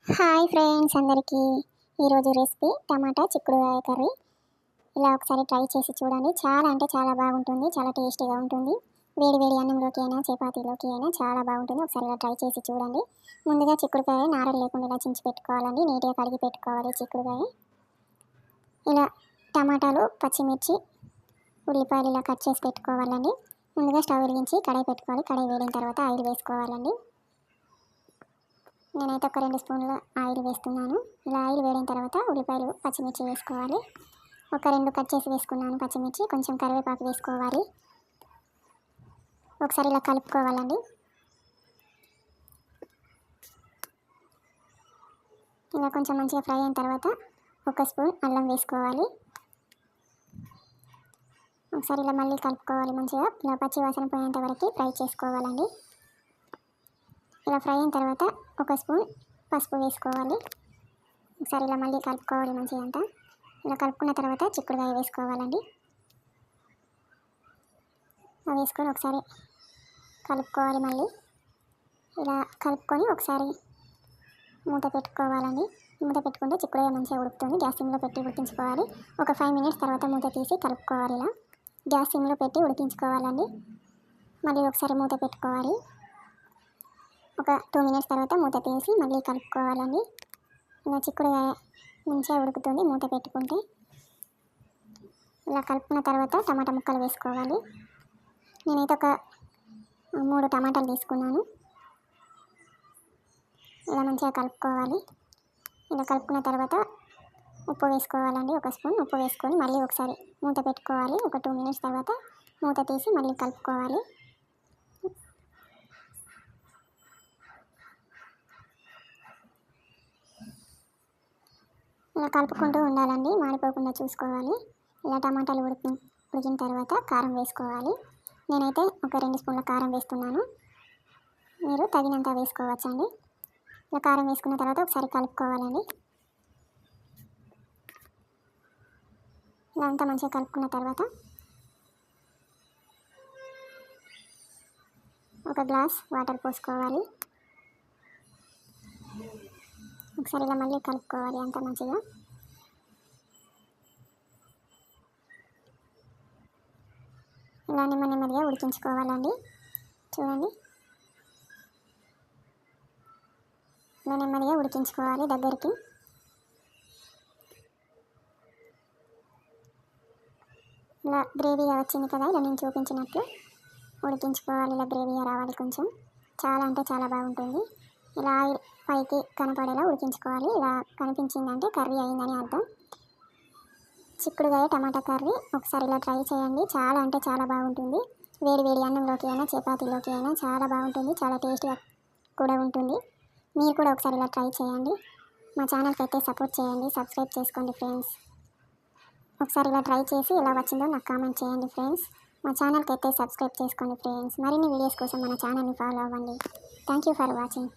Hi friends అందరికీ ఈరోజు recipe టమాటా చిక్కుడుకాయ కర్రీ. ఇలా ఒకసారి ట్రై చేసి చూడండి. చాలా అంటే చాలా బాగుంటుంది, చాలా టేస్టీగా ఉంటుంది. వేడి వేడి అన్నంలోకి అయినా చపాతీలోకి అయినా చాలా బాగుంటుంది. ఒకసారి ఇలా ట్రై చేసి చూడండి. ముందుగా చిక్కుడుకాయ నారలు లేకుండా ఇలా చించి పెట్టుకోవాలండి. నీట్గా కడిగి పెట్టుకోవాలి చిక్కుడుకాయ. ఇలా టమాటాలు, పచ్చిమిర్చి, ఉల్లిపాయలు ఇలా కట్ చేసి పెట్టుకోవాలండి. ముందుగా స్టవ్ వెలిగించి కడాయి పెట్టుకోవాలి. కడాయి వేడిన తర్వాత ఆయిల్ వేసుకోవాలండి. నేనైతే ఒక 2 స్పూన్ల ఆయిల్ వేస్తున్నాను. ఇలా ఆయిల్ వేడిన తర్వాత ఉల్లిపాయలు, పచ్చిమిర్చి వేసుకోవాలి. ఒక 2 కట్ చేసి వేసుకున్నాను పచ్చిమిర్చి. కొంచెం కరివేపాకు వేసుకోవాలి. ఒకసారి ఇలా కలుపుకోవాలండి. ఇలా కొంచెం మంచిగా ఫ్రై అయిన తర్వాత 1 స్పూన్ అల్లం వేసుకోవాలి. ఒకసారి ఇలా మళ్ళీ కలుపుకోవాలి. మంచిగా ఇలా పచ్చి వాసన పోయేంత వరకు ఫ్రై చేసుకోవాలండి. ఇలా ఫ్రై అయిన తర్వాత 1 స్పూన్ పసుపు వేసుకోవాలి. ఒకసారి ఇలా మళ్ళీ కలుపుకోవాలి మంచిగా అంతా. ఇలా కలుపుకున్న తర్వాత చిక్కుడుకాయ వేసుకోవాలండి. అవి వేసుకొని ఒకసారి కలుపుకోవాలి. మళ్ళీ ఇలా కలుపుకొని ఒకసారి మూత పెట్టుకోవాలండి. మూత పెట్టుకుంటే చిక్కుడుకాయ మంచిగా ఉడుకుతుంది. గ్యాస్ సిమ్లో పెట్టి ఉడికించుకోవాలి. ఒక 5 మినిట్స్ తర్వాత మూత తీసి కలుపుకోవాలి. ఇలా గ్యాస్ సిమ్లో పెట్టి ఉడికించుకోవాలండి. మళ్ళీ ఒకసారి మూత పెట్టుకోవాలి. ఒక 2 మినిట్స్ తర్వాత మూత తీసి మళ్ళీ కలుపుకోవాలండి. ఇలా చిక్కుడుకాయ మంచిగా ఉడుకుతుంది మూత పెట్టుకుంటే. ఇలా కలుపుకున్న తర్వాత టమాటా ముక్కలు వేసుకోవాలి. నేనైతే ఒక 3 టమాటాలు తీసుకున్నాను. ఇలా మంచిగా కలుపుకోవాలి. ఇలా కలుపుకున్న తర్వాత ఉప్పు వేసుకోవాలండి. 1 స్పూన్ ఉప్పు వేసుకొని మళ్ళీ ఒకసారి మూత పెట్టుకోవాలి. ఒక 2 మినిట్స్ తర్వాత మూత తీసి మళ్ళీ కలుపుకోవాలి. ఇలా కలుపుకుంటూ ఉండాలండి, మాడిపోకుండా చూసుకోవాలి. ఇలా టమాటాలు ఉడికిన తర్వాత కారం వేసుకోవాలి. నేనైతే ఒక 2 స్పూన్ల కారం వేస్తున్నాను. మీరు తగినంత వేసుకోవచ్చండి. ఇలా కారం వేసుకున్న తర్వాత ఒకసారి కలుపుకోవాలండి. ఇలా అంతా మంచిగా కలుపుకున్న తర్వాత ఒక గ్లాస్ వాటర్ పోసుకోవాలి. ఒకసారి ఇలా మళ్ళీ కలుపుకోవాలి అంత మంచిగా. ఇలా నెమ్మదిగా ఉడికించుకోవాలండి. చూడండి, ఇలా నెమ్మదిగా ఉడికించుకోవాలి దగ్గరికి. ఇలా గ్రేవీగా వచ్చింది కదా, ఇలా నేను చూపించినట్లు ఉడికించుకోవాలి. ఇలా గ్రేవీగా రావాలి కొంచెం. చాలా అంటే చాలా బాగుంటుంది. ఇలా ఆయిల్ పైకి కనపడేలా ఉడికించుకోవాలి. ఇలా కనిపించిందంటే కర్రీ అయిందని అర్థం. చిక్కుడుకాయ టమాటా కర్రీ ఒకసారి ఇలా ట్రై చేయండి. చాలా అంటే చాలా బాగుంటుంది. వేడి వేడి అన్నంలోకి అయినా చపాతీలోకి అయినా చాలా బాగుంటుంది. చాలా టేస్టీగా కూడా ఉంటుంది. మీరు కూడా ఒకసారి ఇలా ట్రై చేయండి. మా ఛానల్కి అయితే సపోర్ట్ చేయండి, సబ్స్క్రైబ్ చేసుకోండి ఫ్రెండ్స్. ఒకసారి ఇలా ట్రై చేసి ఎలా వచ్చిందో నాకు కామెంట్ చేయండి ఫ్రెండ్స్. మా ఛానల్కి అయితే సబ్స్క్రైబ్ చేసుకోండి ఫ్రెండ్స్. మరిన్ని వీడియోస్ కోసం మన ఛానల్ని ఫాలో అవ్వండి. Thank you for watching.